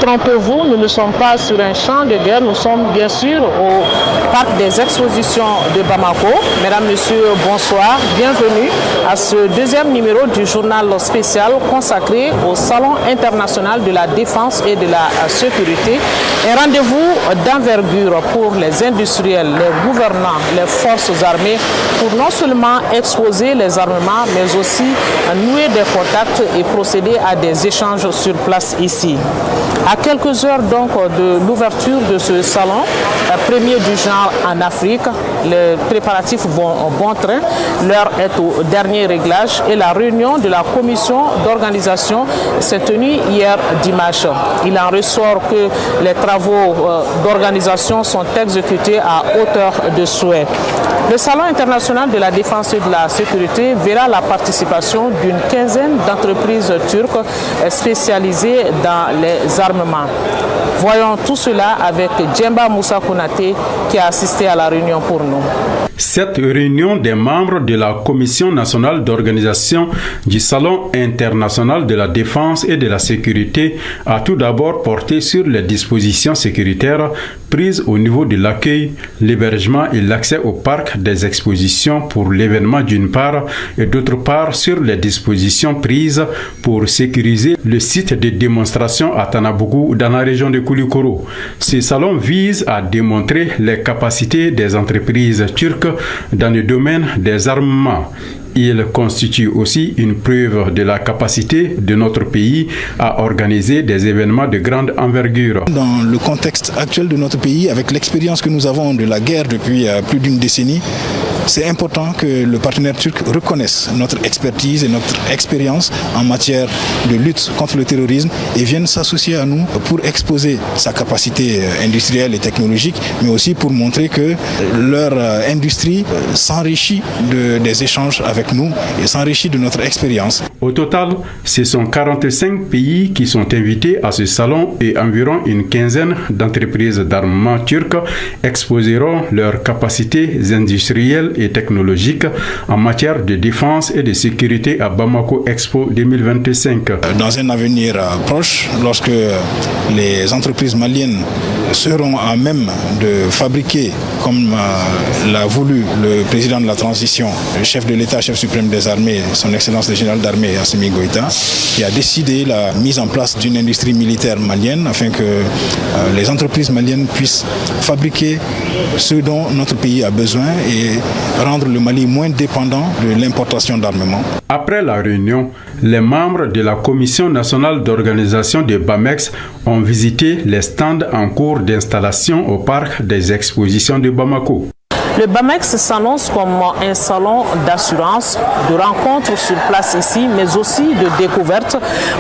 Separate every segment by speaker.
Speaker 1: Détrompez-vous, nous ne sommes pas sur un champ de guerre, nous sommes bien sûr au parc des expositions de Bamako. Mesdames, Messieurs, bonsoir, bienvenue à ce deuxième numéro du journal spécial consacré au Salon international de la défense et de la sécurité. Un rendez-vous d'envergure pour les industriels, les gouvernants, les forces armées, pour non seulement exposer les armements, mais aussi nouer des contacts et procéder à des échanges sur place ici. À quelques heures donc de l'ouverture de ce salon, premier du genre en Afrique, les préparatifs vont en bon train, l'heure est au dernier réglage et la réunion de la commission d'organisation s'est tenue hier dimanche. Il en ressort que les travaux d'organisation sont exécutés à hauteur de souhait. Le Salon international de la défense et de la sécurité verra la participation d'une quinzaine d'entreprises turques spécialisées dans les armements. Voyons tout cela avec Djemba Moussa Konaté qui a assisté à la réunion pour nous.
Speaker 2: Cette réunion des membres de la Commission nationale d'organisation du Salon international de la défense et de la sécurité a tout d'abord porté sur les dispositions sécuritaires prises au niveau de l'accueil, l'hébergement et l'accès au parc des expositions pour l'événement d'une part et d'autre part sur les dispositions prises pour sécuriser le site de démonstration à Tanabougou dans la région de Koulikoro. Ce salon vise à démontrer les capacités des entreprises turques dans le domaine des armements. Il constitue aussi une preuve de la capacité de notre pays à organiser des événements de grande envergure.
Speaker 3: Dans le contexte actuel de notre pays, avec l'expérience que nous avons de la guerre depuis plus d'une décennie, c'est important que le partenaire turc reconnaisse notre expertise et notre expérience en matière de lutte contre le terrorisme et vienne s'associer à nous pour exposer sa capacité industrielle et technologique, mais aussi pour montrer que leur industrie s'enrichit des échanges avec nous et s'enrichit de notre expérience.
Speaker 2: Au total, ce sont 45 pays qui sont invités à ce salon et environ une quinzaine d'entreprises d'armement turques exposeront leurs capacités industrielles et technologiques en matière de défense et de sécurité à Bamako Expo 2025.
Speaker 3: Dans un avenir proche, lorsque les entreprises maliennes seront à même de fabriquer, comme l'a voulu le président de la transition, le chef de l'État, chef suprême des armées, son excellence le général d'armée Assimi Goïta, qui a décidé la mise en place d'une industrie militaire malienne afin que les entreprises maliennes puissent fabriquer ce dont notre pays a besoin et rendre le Mali moins dépendant de l'importation d'armement.
Speaker 2: Après la réunion, les membres de la Commission nationale d'organisation de BAMEX ont visité les stands en cours d'installation au parc des expositions de Bamako.
Speaker 1: Le BAMEX s'annonce comme un salon d'assurance, de rencontres sur place ici, mais aussi de découvertes.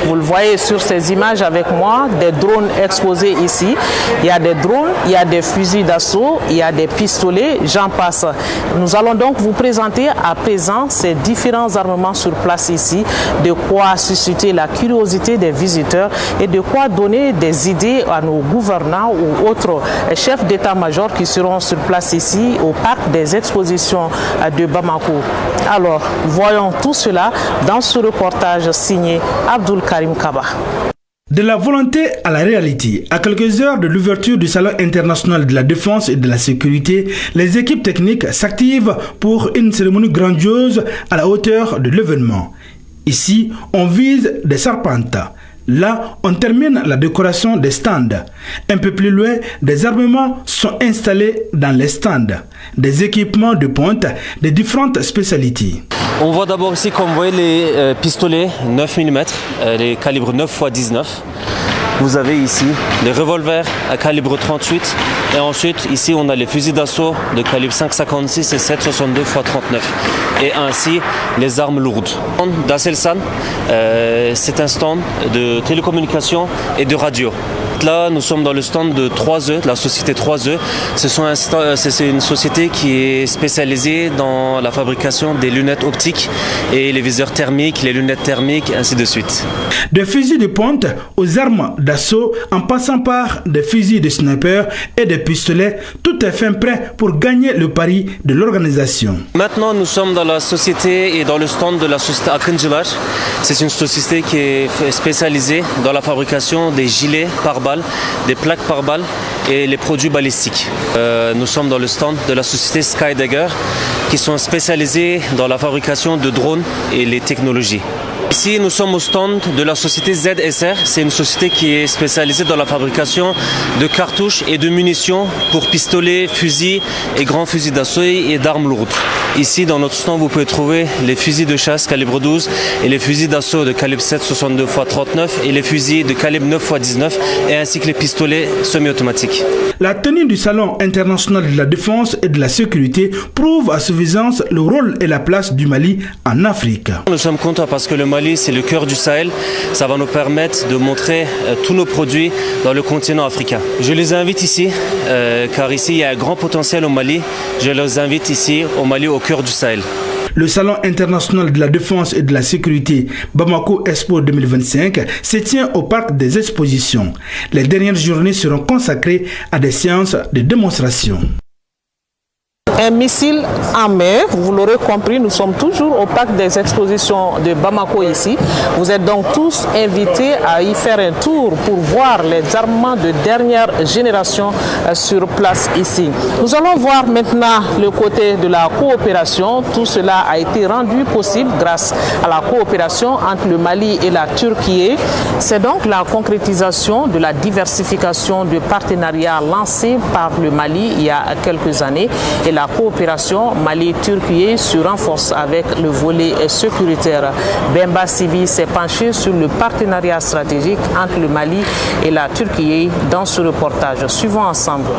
Speaker 1: Vous le voyez sur ces images avec moi, des drones exposés ici. Il y a des drones, il y a des fusils d'assaut, il y a des pistolets, j'en passe. Nous allons donc vous présenter à présent ces différents armements sur place ici, de quoi susciter la curiosité des visiteurs et de quoi donner des idées à nos gouvernants ou autres chefs d'état-major qui seront sur place ici au parc des expositions de Bamako. Alors, voyons tout cela dans ce reportage signé Abdul Karim Kaba.
Speaker 4: De la volonté à la réalité, à quelques heures de l'ouverture du Salon international de la défense et de la sécurité, les équipes techniques s'activent pour une cérémonie grandiose à la hauteur de l'événement. Ici, on vise des serpentes. Là, on termine la décoration des stands. Un peu plus loin, des armements sont installés dans les stands. Des équipements de pointe de différentes spécialités.
Speaker 5: On voit d'abord ici, comme vous voyez, les pistolets 9 mm, les calibres 9x19. Vous avez ici les revolvers à calibre 38 et ensuite ici on a les fusils d'assaut de calibre 5,56 et 7,62x39 et ainsi les armes lourdes. D'Aselsan, c'est un stand de télécommunication et de radio. Là, nous sommes dans le stand de 3E, de la société 3E. C'est une société qui est spécialisée dans la fabrication des lunettes optiques et les viseurs thermiques, les lunettes thermiques, ainsi de suite.
Speaker 4: Des fusils de pointe aux armes d'assaut, en passant par des fusils de sniper et des pistolets, tout est fin prêt pour gagner le pari de l'organisation.
Speaker 5: Maintenant, nous sommes dans la société et dans le stand de la société Akıncılar. C'est une société qui est spécialisée dans la fabrication des gilets pare-balles balles, des plaques par balle et les produits balistiques. Nous sommes dans le stand de la société Skydagger qui sont spécialisés dans la fabrication de drones et les technologies. Ici, nous sommes au stand de la société ZSR. C'est une société qui est spécialisée dans la fabrication de cartouches et de munitions pour pistolets, fusils et grands fusils d'assaut et d'armes lourdes. Ici, dans notre stand, vous pouvez trouver les fusils de chasse calibre 12 et les fusils d'assaut de calibre 7,62 x 39 et les fusils de calibre 9 x 19 et ainsi que les pistolets semi-automatiques.
Speaker 4: La tenue du Salon international de la défense et de la sécurité prouve à suffisance le rôle et la place du Mali en Afrique.
Speaker 5: Nous sommes contents parce que le Mali, c'est le cœur du Sahel. Ça va nous permettre de montrer tous nos produits dans le continent africain. Je les invite ici, car ici, il y a un grand potentiel au Mali. Je les invite ici, au Mali, au cœur du Sahel.
Speaker 4: Le Salon international de la défense et de la sécurité Bamako Expo 2025 se tient au parc des expositions. Les dernières journées seront consacrées à des séances de démonstration.
Speaker 1: Un missile en mer, vous l'aurez compris, nous sommes toujours au parc des expositions de Bamako ici. Vous êtes donc tous invités à y faire un tour pour voir les armements de dernière génération sur place ici. Nous allons voir maintenant le côté de la coopération. Tout cela a été rendu possible grâce à la coopération entre le Mali et la Turquie. C'est donc la concrétisation de la diversification de partenariats lancés par le Mali il y a quelques années et la coopération Mali-Turquie se renforce avec le volet sécuritaire. Bemba Sibi s'est penché sur le partenariat stratégique entre le Mali et la Turquie dans ce reportage. Suivons ensemble.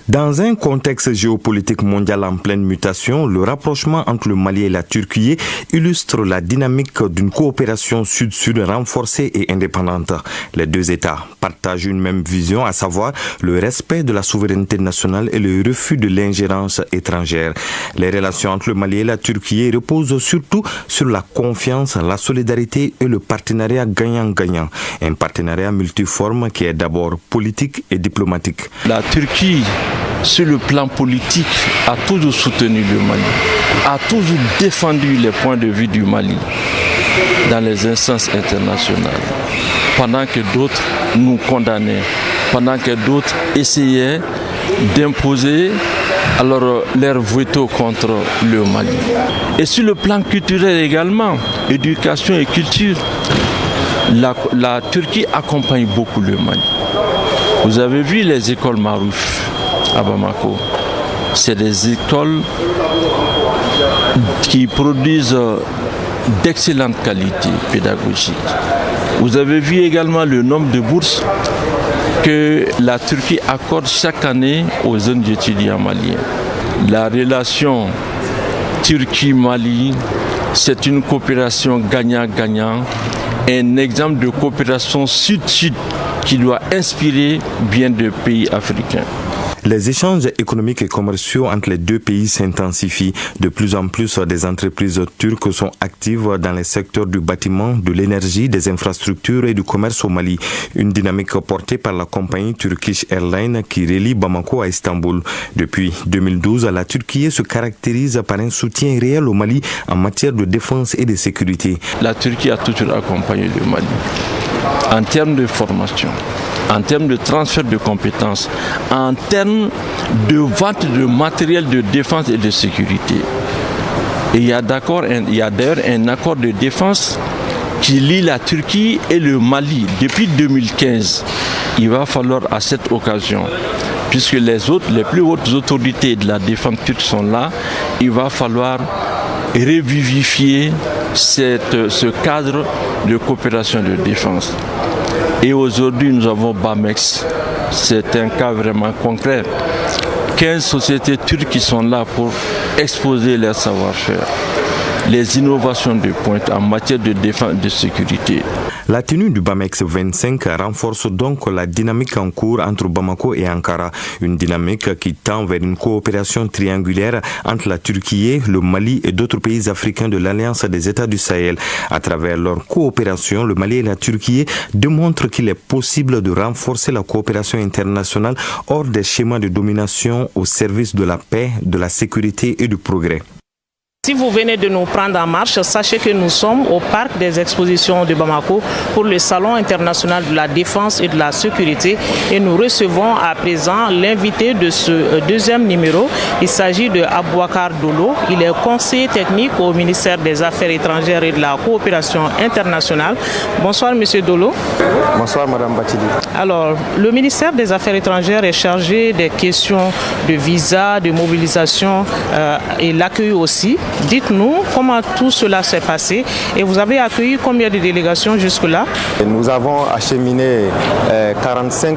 Speaker 6: Dans un contexte géopolitique mondial en pleine mutation, le rapprochement entre le Mali et la Turquie illustre la dynamique d'une coopération sud-sud renforcée et indépendante. Les deux États partagent une même vision, à savoir le respect de la souveraineté nationale et le refus de l'ingérence étrangère. Les relations entre le Mali et la Turquie reposent surtout sur la confiance, la solidarité et le partenariat gagnant-gagnant. Un partenariat multiforme qui est d'abord politique et diplomatique.
Speaker 7: La Turquie, sur le plan politique, a toujours soutenu le Mali, a toujours défendu les points de vue du Mali dans les instances internationales, pendant que d'autres nous condamnaient, pendant que d'autres essayaient d'imposer leur veto contre le Mali. Et sur le plan culturel également, éducation et culture, la Turquie accompagne beaucoup le Mali. Vous avez vu les écoles Marouf à Bamako. C'est des écoles qui produisent d'excellente qualité pédagogique. Vous avez vu également le nombre de bourses que la Turquie accorde chaque année aux jeunes étudiants maliens. La relation Turquie-Mali, c'est une coopération gagnant-gagnant, un exemple de coopération sud-sud qui doit inspirer bien de pays africains.
Speaker 6: Les échanges économiques et commerciaux entre les deux pays s'intensifient. De plus en plus, des entreprises turques sont actives dans les secteurs du bâtiment, de l'énergie, des infrastructures et du commerce au Mali. Une dynamique portée par la compagnie Turkish Airlines qui relie Bamako à Istanbul. Depuis 2012, la Turquie se caractérise par un soutien réel au Mali en matière de défense et de sécurité.
Speaker 7: La Turquie a toujours accompagné le Mali en termes de formation, en termes de transfert de compétences, en termes de vente de matériel de défense et de sécurité. Et il y a d'ailleurs un accord de défense qui lie la Turquie et le Mali depuis 2015. Il va falloir à cette occasion, puisque les plus hautes autorités de la défense turque sont là, il va falloir revivifier ce cadre de coopération de défense. Et aujourd'hui, nous avons BAMEX. C'est un cas vraiment concret. 15 sociétés turques qui sont là pour exposer leur savoir-faire, les innovations de pointe en matière de défense et de sécurité.
Speaker 6: La tenue du BAMEX 25 renforce donc la dynamique en cours entre Bamako et Ankara, une dynamique qui tend vers une coopération triangulaire entre la Turquie, le Mali et d'autres pays africains de l'Alliance des États du Sahel. À travers leur coopération, le Mali et la Turquie démontrent qu'il est possible de renforcer la coopération internationale hors des schémas de domination au service de la paix, de la sécurité et du progrès.
Speaker 1: Si vous venez de nous prendre en marche, sachez que nous sommes au parc des expositions de Bamako pour le Salon international de la défense et de la sécurité et nous recevons à présent l'invité de ce deuxième numéro. Il s'agit de Abouakar Dolo. Il est conseiller technique au ministère des Affaires étrangères et de la coopération internationale. Bonsoir Monsieur Dolo.
Speaker 8: Bonsoir Madame Batili.
Speaker 1: Alors, le ministère des Affaires étrangères est chargé des questions de visa, de mobilisation et l'accueil aussi. Dites-nous comment tout cela s'est passé et vous avez accueilli combien de délégations jusque-là?
Speaker 8: Nous avons acheminé 45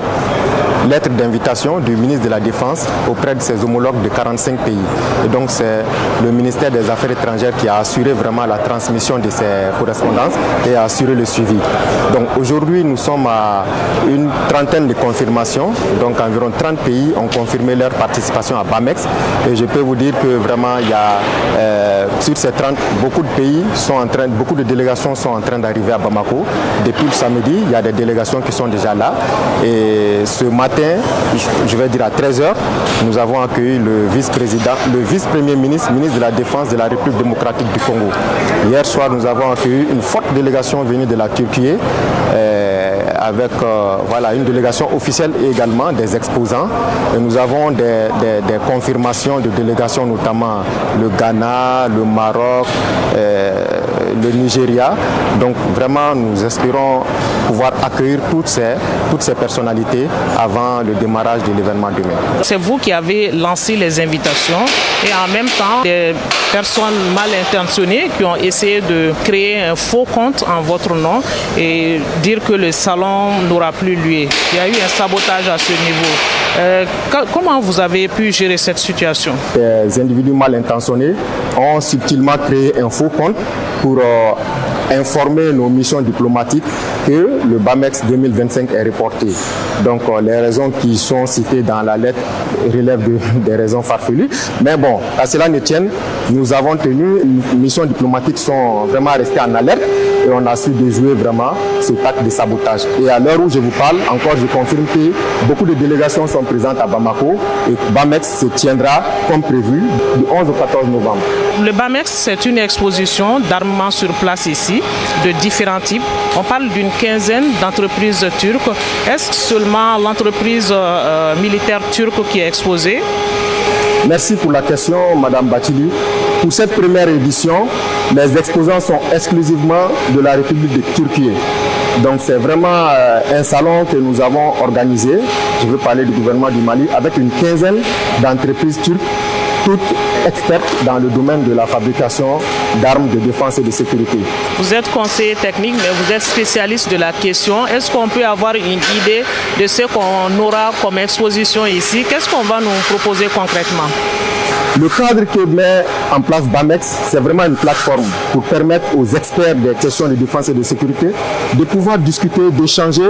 Speaker 8: lettres d'invitation du ministre de la Défense auprès de ses homologues de 45 pays. Et donc c'est le ministère des Affaires étrangères qui a assuré vraiment la transmission de ces correspondances et a assuré le suivi. Donc aujourd'hui nous sommes à une trentaine de confirmations, donc environ 30 pays ont confirmé leur participation à BAMEX et je peux vous dire que vraiment il y a sur ces 30, beaucoup de délégations sont en train d'arriver à Bamako. Depuis le samedi, il y a des délégations qui sont déjà là. Et ce matin, je vais dire à 13h, nous avons accueilli le vice-premier ministre, ministre de la Défense de la République démocratique du Congo. Hier soir, nous avons accueilli une forte délégation venue de la Turquie, avec une délégation officielle et également des exposants. Et nous avons des confirmations de délégations, notamment le Ghana, le Maroc, le Nigeria. Donc vraiment, nous espérons pouvoir accueillir toutes ces personnalités avant le démarrage de l'événement demain.
Speaker 1: C'est vous qui avez lancé les invitations et en même temps, des personnes mal intentionnées qui ont essayé de créer un faux compte en votre nom et dire que le salon n'aura plus lieu. Il y a eu un sabotage à ce niveau. Comment vous avez pu gérer cette situation?
Speaker 8: Des individus mal intentionnés ont subtilement créé un faux compte pour informer nos missions diplomatiques que le BAMEX 2025 est reporté. Donc les raisons qui sont citées dans la lettre relèvent des raisons farfelues. Mais bon, à cela ne tienne, nous avons tenu, les missions diplomatiques sont vraiment restées en alerte et on a su déjouer vraiment cet acte de sabotage. Et à l'heure où je vous parle, encore je confirme que beaucoup de délégations sont présentes à Bamako et BAMEX se tiendra comme prévu du 11 au 14 novembre.
Speaker 1: Le BAMEX, c'est une exposition d'armement sur place ici, de différents types. On parle d'une quinzaine d'entreprises turques. Est-ce seulement l'entreprise militaire turque qui est exposée?
Speaker 8: Merci pour la question, Madame Batili. Pour cette première édition, les exposants sont exclusivement de la République de Turquie. Donc c'est vraiment un salon que nous avons organisé, je veux parler du gouvernement du Mali, avec une quinzaine d'entreprises turques, toutes expertes dans le domaine de la fabrication d'armes de défense et de sécurité.
Speaker 1: Vous êtes conseiller technique, mais vous êtes spécialiste de la question. Est-ce qu'on peut avoir une idée de ce qu'on aura comme exposition ici? Qu'est-ce qu'on va nous proposer concrètement?
Speaker 8: Le cadre que met en place BAMEX, c'est vraiment une plateforme pour permettre aux experts des questions de défense et de sécurité de pouvoir discuter, d'échanger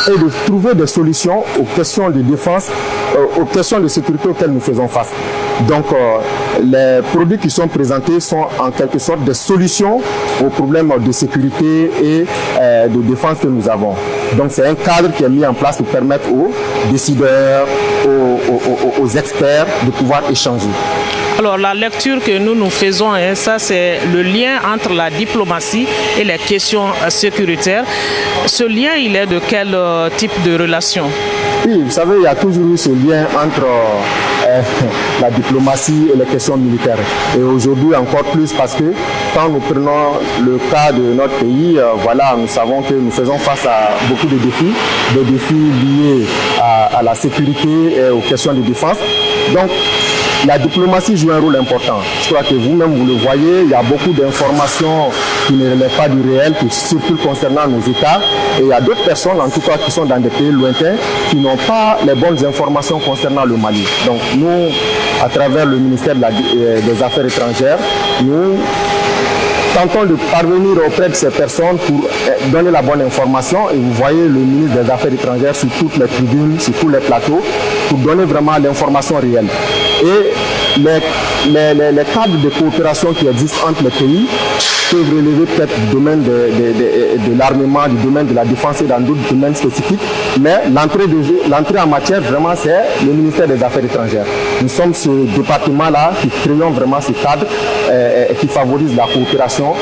Speaker 8: et de trouver des solutions aux questions de défense, aux questions de sécurité auxquelles nous faisons face. Donc les produits qui sont présentés sont en quelque sorte des solutions aux problèmes de sécurité et de défense que nous avons. Donc c'est un cadre qui est mis en place pour permettre aux décideurs, aux experts de pouvoir échanger.
Speaker 1: Alors la lecture que nous faisons, ça c'est le lien entre la diplomatie et les questions sécuritaires. Ce lien, il est de quel type de relation?
Speaker 8: Oui, vous savez, il y a toujours eu ce lien entre la diplomatie et les questions militaires. Et aujourd'hui encore plus parce que quand nous prenons le cas de notre pays, nous savons que nous faisons face à beaucoup de défis, des défis liés à la sécurité et aux questions de défense. Donc, la diplomatie joue un rôle important. Je crois que vous-même, vous le voyez, il y a beaucoup d'informations qui ne relèvent pas du réel, qui circulent concernant nos États. Et il y a d'autres personnes, en tout cas, qui sont dans des pays lointains, qui n'ont pas les bonnes informations concernant le Mali. Donc nous, à travers le ministère des Affaires étrangères, nous tentons de parvenir auprès de ces personnes pour donner la bonne information. Et vous voyez le ministre des Affaires étrangères sur toutes les tribunes, sur tous les plateaux, pour donner vraiment l'information réelle. Et les cadres de coopération qui existent entre les pays peuvent relever peut-être du domaine de l'armement, du domaine de la défense et dans d'autres domaines spécifiques. Mais l'entrée en matière, vraiment, c'est le ministère des Affaires étrangères. Nous sommes ce département-là qui créons vraiment ce cadre et qui favorise la coopération,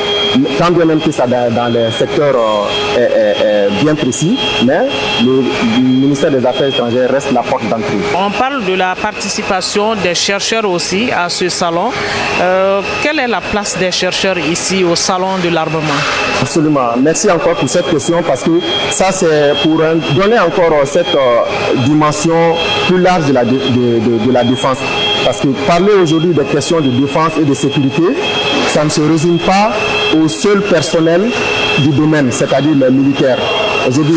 Speaker 8: quand bien même que ça dans les secteurs bien précis, mais le ministère des Affaires étrangères reste la porte d'entrée.
Speaker 1: On parle de la participation des chercheurs aussi à ce salon. Quelle est la place des chercheurs ici au salon de l'armement?
Speaker 8: Absolument. Merci encore pour cette question parce que ça c'est pour donner encore cette dimension plus large de la défense. Parce que parler aujourd'hui des questions de défense et de sécurité, ça ne se résume pas au seul personnel du domaine, c'est-à-dire les militaires. Aujourd'hui,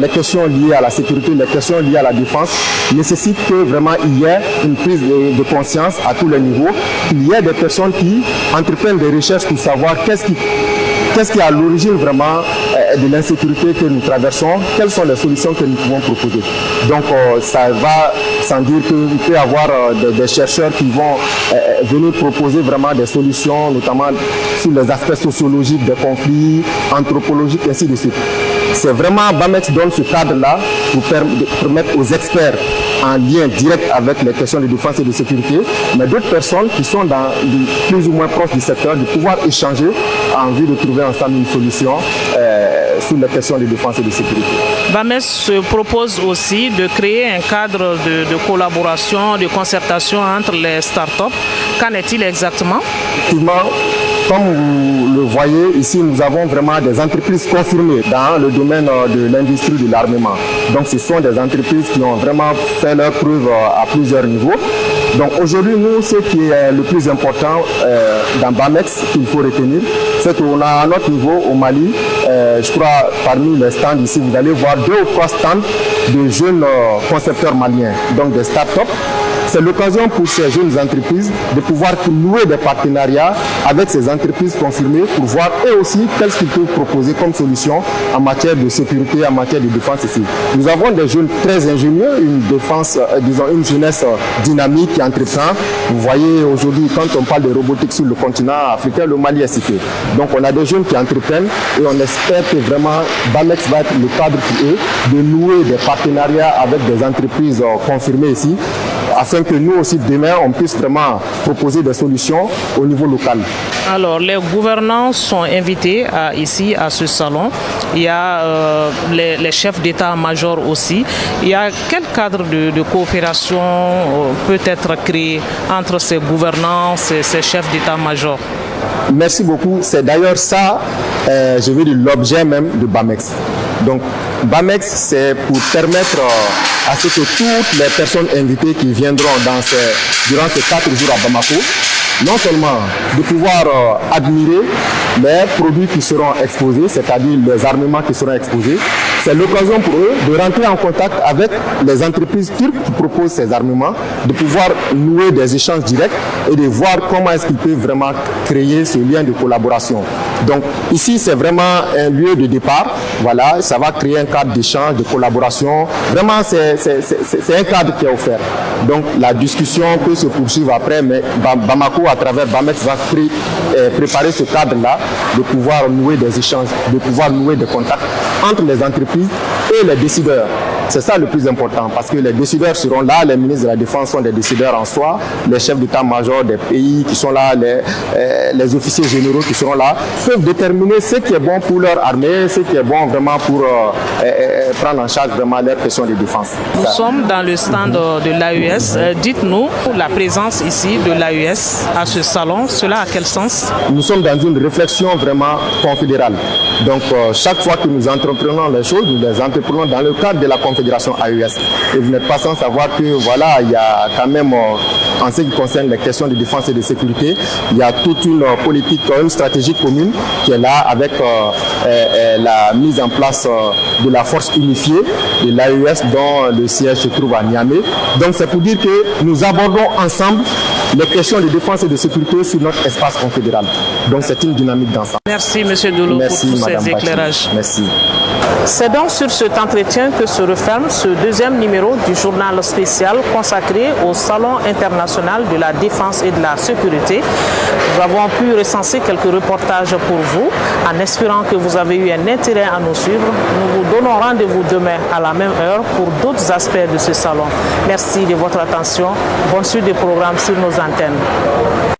Speaker 8: les questions liées à la sécurité, les questions liées à la défense nécessitent que vraiment il y ait une prise de conscience à tous les niveaux, qu'il y ait des personnes qui entreprennent des recherches pour savoir qu'est-ce qui est à l'origine vraiment de l'insécurité que nous traversons, quelles sont les solutions que nous pouvons proposer. Donc ça va sans dire qu'il peut y avoir des chercheurs qui vont venir proposer vraiment des solutions, notamment sur les aspects sociologiques des conflits, anthropologiques, ainsi de suite. C'est vraiment BAMEX donne ce cadre-là pour permettre aux experts en lien direct avec les questions de défense et de sécurité, mais d'autres personnes qui sont plus ou moins proches du secteur, de pouvoir échanger en vue de trouver ensemble une solution sur les questions de défense et de sécurité.
Speaker 1: BAMEX se propose aussi de créer un cadre de collaboration, de concertation entre les startups. Qu'en est-il exactement?
Speaker 8: Effectivement, comme vous le voyez, ici nous avons vraiment des entreprises confirmées dans le domaine de l'industrie de l'armement. Donc ce sont des entreprises qui ont vraiment fait leur preuve à plusieurs niveaux. Donc aujourd'hui, nous, ce qui est le plus important dans BAMEX qu'il faut retenir, c'est qu'on a à notre niveau au Mali, je crois parmi les stands ici, vous allez voir 2 ou 3 stands de jeunes concepteurs maliens, donc des startups. C'est l'occasion pour ces jeunes entreprises de pouvoir nouer des partenariats avec ces entreprises confirmées pour voir eux aussi qu'est-ce qu'ils peuvent proposer comme solution en matière de sécurité, en matière de défense ici. Nous avons des jeunes très ingénieux, une jeunesse dynamique qui entreprend. Vous voyez aujourd'hui, quand on parle de robotique sur le continent africain, le Mali est cité. Donc on a des jeunes qui entreprennent et on espère que vraiment BAMEX va être le cadre pour eux de nouer des partenariats avec des entreprises confirmées ici, afin que nous aussi demain on puisse vraiment proposer des solutions au niveau local.
Speaker 1: Alors les gouvernants sont invités ici à ce salon. Il y a les chefs d'état-major aussi. Il y a quel cadre de coopération peut être créé entre ces gouvernants, ces chefs d'état-major?
Speaker 8: Merci beaucoup. C'est d'ailleurs ça, je veux dire, l'objet même de BAMEX. Donc BAMEX, c'est pour permettre à ce que toutes les personnes invitées qui viendront durant ces 4 jours à Bamako, non seulement de pouvoir admirer les produits qui seront exposés, c'est-à-dire les armements qui seront exposés, c'est l'occasion pour eux de rentrer en contact avec les entreprises turques qui proposent ces armements, de pouvoir nouer des échanges directs et de voir comment est-ce qu'ils peuvent vraiment créer ce lien de collaboration. Donc ici, c'est vraiment un lieu de départ. Voilà, ça va créer un cadre d'échange, de collaboration. Vraiment, c'est un cadre qui est offert. Donc la discussion peut se poursuivre après, mais Bamako, à travers BAMEX, va préparer ce cadre-là, de pouvoir nouer des échanges, de pouvoir nouer des contacts entre les entreprises et les décideurs. C'est ça le plus important, parce que les décideurs seront là, les ministres de la Défense sont des décideurs en soi, les chefs d'état-major des pays qui sont là, les officiers généraux qui seront là, peuvent déterminer ce qui est bon pour leur armée, ce qui est bon vraiment pour prendre en charge vraiment leurs questions de défense.
Speaker 1: Nous sommes dans le stand de l'AES. Dites-nous, la présence ici de l'AES à ce salon, cela a quel sens?
Speaker 8: Nous sommes dans une réflexion vraiment confédérale. Donc chaque fois que nous entreprenons les choses, nous les entreprenons dans le cadre de la Confédération AES. Et vous n'êtes pas sans savoir que voilà, il y a quand même, en ce qui concerne les questions de défense et de sécurité, il y a toute une politique, une stratégie commune qui est là avec la mise en place de la force unifiée de l'AES dont le siège se trouve à Niamey. Donc c'est pour dire que nous abordons ensemble les questions de défense et de sécurité sur notre espace confédéral. Donc c'est une dynamique d'ensemble.
Speaker 1: Merci M. Dolo pour tous ces éclairages.
Speaker 8: Merci.
Speaker 1: C'est donc sur cet entretien que se reflète ferme ce deuxième numéro du journal spécial consacré au Salon international de la défense et de la sécurité. Nous avons pu recenser quelques reportages pour vous, en espérant que vous avez eu un intérêt à nous suivre. Nous vous donnons rendez-vous demain à la même heure pour d'autres aspects de ce salon. Merci de votre attention. Bonne suite des programmes sur nos antennes.